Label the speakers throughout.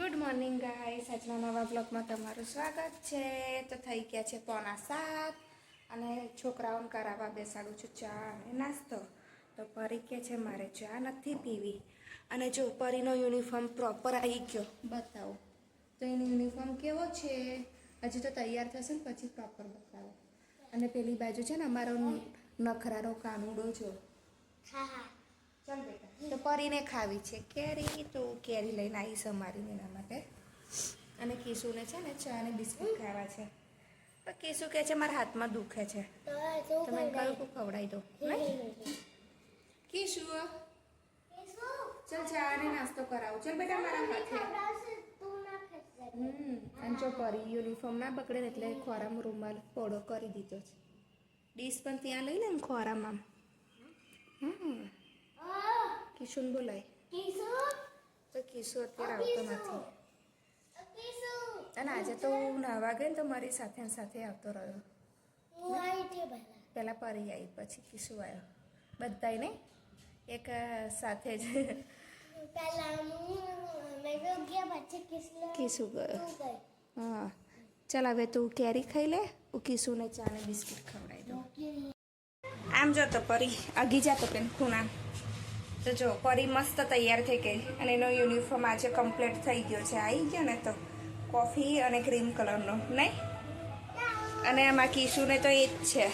Speaker 1: Good morning guys, આજના નવા બ્લોગમાં તમારું સ્વાગત છે। તો થઈ ગયા છે 6:45 અને છોકરાઓને કરાવવા બેસાડું છું ચા અને નાસ્તો। તો પરી કે છે મારે ચા નથી પીવી અને જો પરીનો યુનિફોર્મ પ્રોપર આવી ગયો, બતાવો તો એનો યુનિફોર્મ કેવો છે। હજી તો તૈયાર થશે ને પછી પ્રોપર બતાવો। અને પેલી બાજુ છે ને અમારો નખરારો કાનુડો જો। ચાલ બેટા, તો પરીને ખાવી છે કેરી, તો કેરી લઈને આવીશ અમારી એના માટે। અને કીશુને છે ને ચા અને બિસ્કિટ ખાવા છે। તો કીશુ કહે છે મારા હાથમાં દુખે છે, તો મેં કહ્યું કે ખવડાવી દો નહીં। કીશુ ચાલ ચા અને નાસ્તો કરાવું, ચાલ બેટા મારા હાથે। અને જો પરી યુનિફોર્મ ના બગડે ને એટલે ખોરામાં રૂમાલ પોળો કરી દીધો છે। ડીશ પણ ત્યાં લઈ લે ને ખોરામાં। કિશુન બોલાય તો કિશુ અત્યારે આવતો નથી અને આજે તો હું નાહવા ગઈ ને તો મારી સાથે સાથે આવતો રહ્યો। પહેલાં પરી આવી, પછી કિશુ આવ્યો, બધાય નહીં એક સાથે જ। કિશુ ગયો, હા। ચાલ હવે તું કેરી ખાઈ લે, હું કિશુને ચા ને બિસ્કિટ ખવડાવી દઉં। આમ જો તો પરી આગી જાતો પેન ખૂણા। તો જો પરી મસ્ત તૈયાર થઈ ગઈ અને એનો યુનિફોર્મ આજે કમ્પ્લીટ થઈ ગયો છે। આવી ગયો ને તો કોફી અને ક્રીમ કલરનો નહીં, અને આમાં કિશુને તો એ જ છે।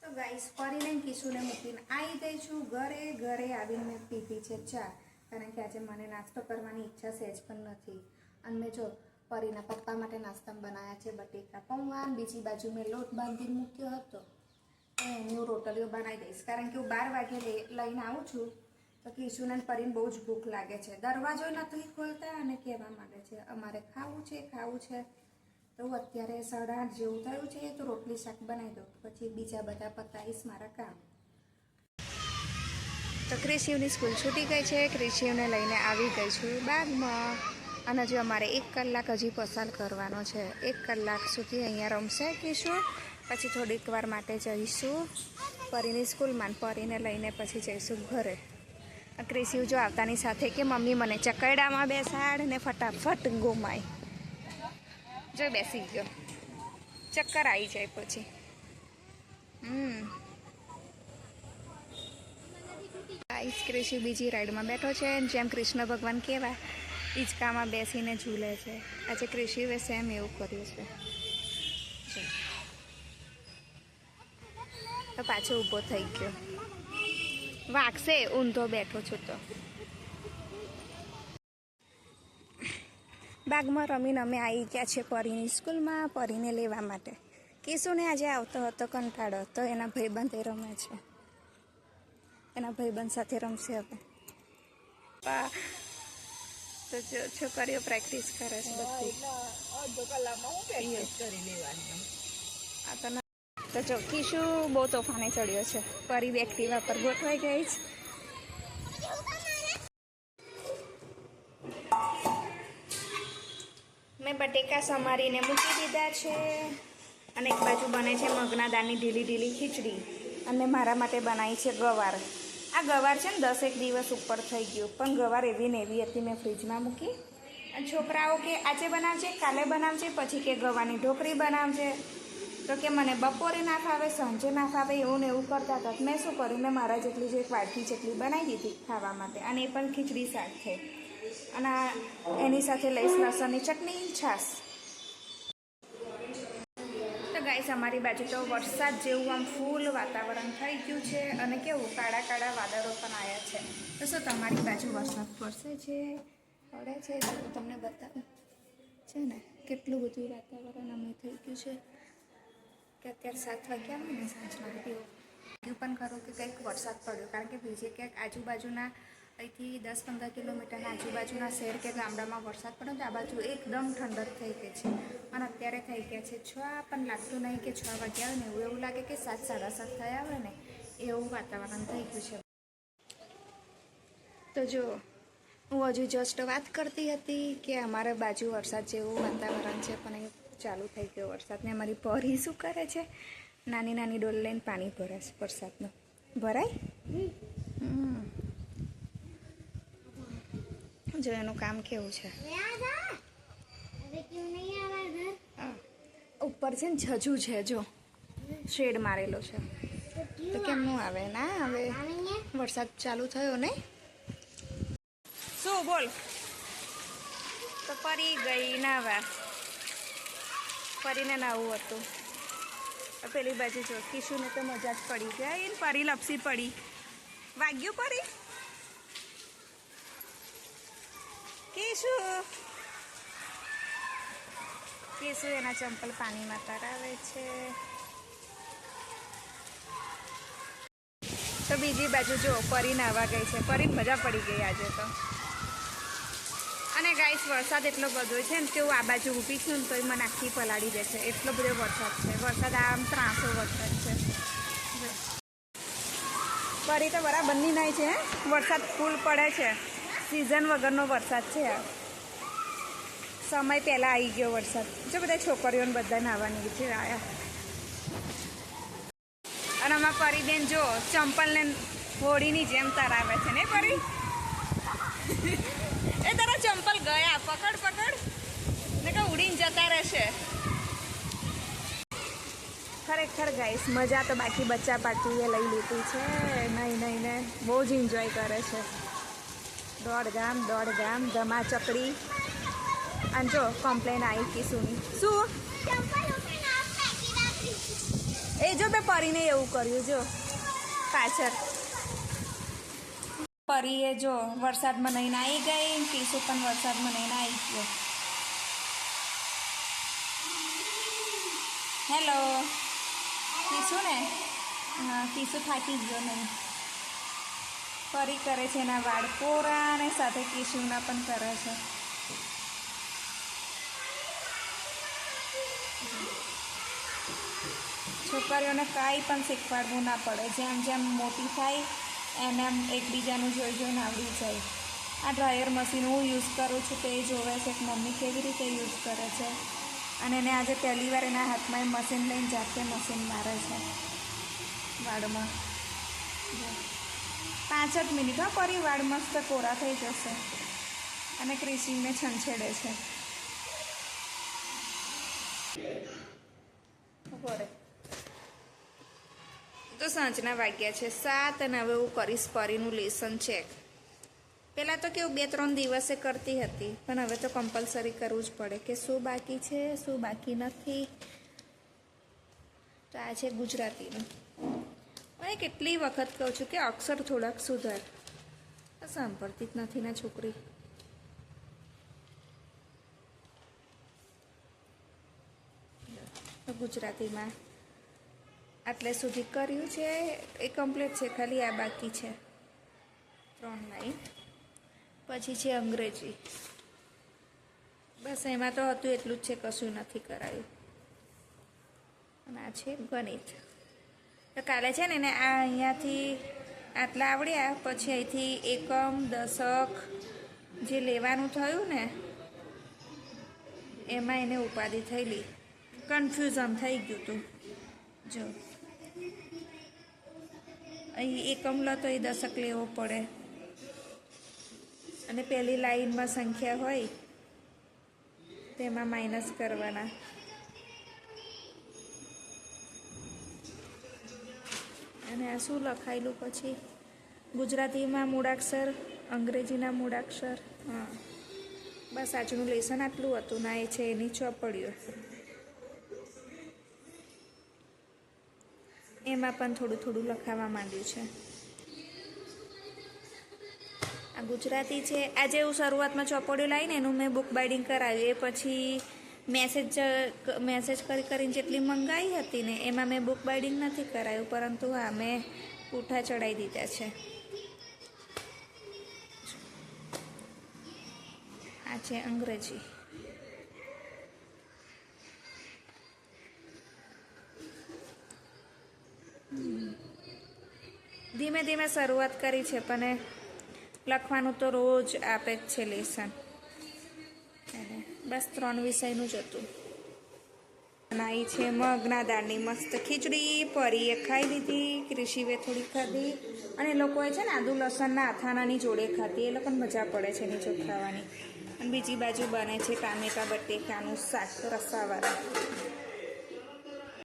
Speaker 1: તો ગાઈસ પરીને કિશુને મૂકીને આવી ગઈ છું ઘરે। ઘરે આવીને મેં પીધી છે ચા, કારણ કે આજે મને નાસ્તો કરવાની ઈચ્છા સહેજ પણ નથી। અને મેં જો પરીના પપ્પા માટે નાસ્તામાં બનાવ્યા છે બટેકા પૌવા, બીજી બાજુ મેં લોટ બાંધીને મૂક્યો હતો, હું રોટલીઓ બનાવી દઈશ, કારણ કે હું 12 વાગે લઈને આવું છું તો કિશુને પરીને બહુ જ ભૂખ લાગે છે। દરવાજો નથી ખોલતા અને કહેવા માંગે છે અમારે ખાવું છે ખાવું છે। તો હું અત્યારે 8:30 જેવું થયું છે, તો રોટલી શાક બનાવી દઉં, પછી બીજા બધા પતાવીશ મારા કામ। તો ક્રિશિવની સ્કૂલ છૂટી ગઈ છે, ક્રિશિવને લઈને આવી ગઈ છું બાગમાં। અને હજુ અમારે 1 કલાક હજી પસાર કરવાનો છે। 1 કલાક સુધી અહીંયા રમશે કિશુ, પછી થોડીક વાર માટે જઈશું પરીની સ્કૂલમાં, પરીને લઈને પછી જઈશું ઘરે। ક્રિશિવ જો આવતાની સાથે કે મમ્મી મને ચકરડામાં બેસાડ ને ફટાફટ ઘુમાય, જો બેસી ગયો, ચક્કર આવી જાય પછી। આઈસ ક્રિશિવ બીજી રાઈડમાં બેઠો છે, જેમ કૃષ્ણ ભગવાન કેવા હિંચકામાં બેસીને ઝૂલે છે, આજે ક્રિશિવે સેમ એવું કર્યું છે। તો પાછો ઊભો થઈ ગયો, વાગશે ઊંધો બેઠો છું તો। બાગમાં રમીને અમે આવી ગયા છે પરીની સ્કૂલમાં પરીને લેવા માટે। કિશુને આજે આવતો હતો કંટાળો, તો એના ભાઈબંધે રમે છે, એના ભાઈબંધ સાથે રમશે હવે। તો જો છોકરીઓ પ્રેક્ટિસ કરે છે બધી। તો જો કિશુ બહુ તોફાને ચડ્યો છે, પરી એક્ટિવા પર ગોઠવાઈ ગઈ છે। મેં બટેકા સમારીને મૂકી દીધા છે, અને એક બાજુ બને છે મગના દાળની ઢીલી ઢીલી ખીચડી, અને મારા માટે બનાવી છે ગવાર। આ ગવાર છે ને 10 દિવસ ઉપર થઈ ગયું, પણ ગવાર એવી ને એવી હતી, મેં ફ્રીજમાં મૂકી। અને છોકરાઓ કે આજે બનાવજે, કાલે બનાવજે, પછી કે ગવારની ઢોકળી બનાવજે, તો કે મને બપોરે ના ફાવે, સાંજે ના ફાવે, એવું ને એવું કરતા હતા। મેં શું કર્યું, મેં મારા જેટલી જે એક વાટકી જેટલી બનાવી દીધી ખાવા માટે, અને એ પણ ખીચડી શાક થઈ, અને એની સાથે લઈશ લસણની ચટણી, છાશ। તો ગાઈસ અમારી બાજુ તો વરસાદ જેવું આમ ફૂલ વાતાવરણ થઈ ગયું છે, અને કેવું કાળા કાળા વાદળો પણ આવ્યા છે। તો શું તમારી બાજુ વરસાદ પડશે છે, પડે છે, જો તમને બતાવું છે ને કેટલું બધું વાતાવરણ અમે થઈ ગયું છે કે અત્યારે 7 વાગ્યા હોય ને સાંજના એવું પણ ખરું કે કંઈક વરસાદ પડ્યો, કારણ કે બીજે ક્યાંક આજુબાજુના અહીંથી 10-15 કિલોમીટરના આજુબાજુના શહેર કે ગામડામાં વરસાદ પડ્યો તો આ બાજુ એકદમ ઠંડક થઈ ગઈ છે, અને અત્યારે થઈ ગયા છે 6, પણ લાગતું નહીં કે 6 વાગ્યા હોય ને, એવું લાગે કે 7-7:30 થયા હોય ને એવું વાતાવરણ થઈ ગયું છે। તો જો હું હજુ જસ્ટ વાત કરતી હતી કે અમારા બાજુ વરસાદ જેવું વાતાવરણ છે, પણ એ ચાલુ થઈ ગયો વરસાદ। ને અમારી પરી શું કરે છે, નાની નાની ડોલ લઈને પાણી ભરે છે વરસાદનું। ભરાય જો એનું કામ કેવું છે. ઉપર છે ને છજુ છે, જો શેડ મારેલો છે, તો કેમનું આવે? ના આવે, વરસાદ ચાલુ થયો ને. શું બોલ? તો પરી ગઈ નાવા, પરીને નાવું હતું. પેલી બાજુ જો કિશુને તો મજા જ પડી ગઈ, એને પરી લપસી પડી. વાગ્યું પરી? કિશુ કિશુ એના ચંપલ પાણીમાં તરાવે છે. તો બીજી બાજુ જો પરી નાવા ગઈ છે, પરી મજા પડી ગઈ આજે તો. અને ગાઈસ વરસાદ એટલો બધો છે ને કે હું આ બાજુ ઊભી છું ને તો મને આખી પલાળી દે છે, એટલો બધો વરસાદ છે. વરસાદ આમ ત્રાસો વરસાદ છે. પરી તો બરાબરની નાય છે, વરસાદ ફૂલ પડે છે, સિઝન વગરનો વરસાદ છે. આ સમય પહેલાં આવી ગયો વરસાદ. જો બધા છોકરીઓને બધા નાહવાની છે આયા. અને આમાં પરી બેન જો ચંપલને હોળીની જેમ તરાવે છે ને પરી. એ તારા ચંપલ ગયા, પકડ પકડ ને કે ઉડીને જતા રહેશે. ખરેખર ગાઈસ મજા તો બાકી બચ્ચા પાર્ટીએ લઈ લીધી છે. નહીં ને બહુ જ એન્જોય કરે છે. દોડ ગામ ધમા ચકડી. અને જો કમ્પ્લેન આવી કિશુની. શું? એ જો બે પરીને એવું કર્યું જો પાછળ. પરીએ જો વરસાદમાં નહીં આવી ગઈ, કિશુ પણ વરસાદમાં નહીં આવી ગયો. હેલો કિશુ ને? હા કિશુ થાકી ગયો નહીં. પરી કરે છે એના વાળ કોરા અને સાથે કિશુના પણ કરે છે. છોકરીઓને કાંઈ પણ શીખવાડવું ના પડે, જેમ જેમ મોટી થાય એમ એમ એકબીજાનું જોઈને આવડી જાય. આ ડ્રાયર મશીન હું યુઝ કરું છું તો એ જોવે છે કે મમ્મી કેવી રીતે યુઝ કરે છે. અને એને આજે પહેલી વાર એના હાથમાં એ મશીન લઈને જાતે મશીન મારે છે વાળમાં. 5 જ મિનિટ હા પરી વાળ મસ્ત કોરા થઈ જશે. અને ક્રિશિંગને છંછેડે છે. તો સાંજના વાગ્યા છે 7 અને હવે હું કરીશ પરીનું લેસન ચેક. પહેલાં તો કેવું 2-3 દિવસે કરતી હતી, પણ હવે તો કમ્પલસરી કરવું જ પડે કે શું બાકી છે શું બાકી નથી. તો આ છે ગુજરાતીનું. મને કેટલી વખત કહું છું કે અક્ષર થોડાક સુધાર, સાંભળતી જ નથી ને છોકરી. ગુજરાતીમાં આટલે સુધી કર્યું છે, એ કમ્પ્લીટ છે, ખાલી આ બાકી છે 3 લાઈન. પછી છે અંગ્રેજી, બસ એમાં તો હતું એટલું જ છે, કશું નથી કરાયું. અને આ છે ગણિત. તો કાલે છે ને આ અહીંયાથી આટલા આવડ્યા, પછી અહીંથી એકમ દશક જે લેવાનું થયું ને એમાં એને ઉપાધિ થયેલી, કન્ફ્યુઝન થઈ ગયું હતું. જો અહીં એકમ લો તો એ દશક લેવો પડે, અને પહેલી લાઈનમાં સંખ્યા હોય તેમાં માઇનસ કરવાના. અને આ શું લખાયેલું પછી ગુજરાતીમાં મૂળાક્ષર, અંગ્રેજીના મૂળાક્ષર. હા બસ આજનું લેસન આટલું હતું. ના એ છે એની ચોપડીઓ, એમાં પણ થોડું થોડું લખાવા માંડ્યું છે. આ ગુજરાતી છે. આજે હું શરૂઆતમાં ચોપડીઓ લાવીને એનું મેં બુક બાઇડિંગ કરાવ્યું. એ પછી મેસેજ કરીને જેટલી મંગાવી હતી ને એમાં મેં બુક બાઇડિંગ નથી કરાયું, પરંતુ હા મેં પૂઠા ચડાવી દીધા છે. આ છે અંગ્રેજી. ધીમે ધીમે શરૂઆત કરી છે, પણ લખવાનું તો રોજ આપે જ છે લેસન. બસ 3 વિષયનું જ હતું. અને બનાવી છે મગના દાળની મસ્ત ખીચડી. પરીએ ખાઈ લીધી, ક્રિશીવે થોડી ખાધી, અને લોકોએ છે ને આદુ લસણના અથાણાની જોડે ખાધી. એ લોકોને મજા પડે છે એની જોડે ખાવાની. અને બીજી બાજુ બને છે ટામેટા બટેકાનું શાક રસાવાળા.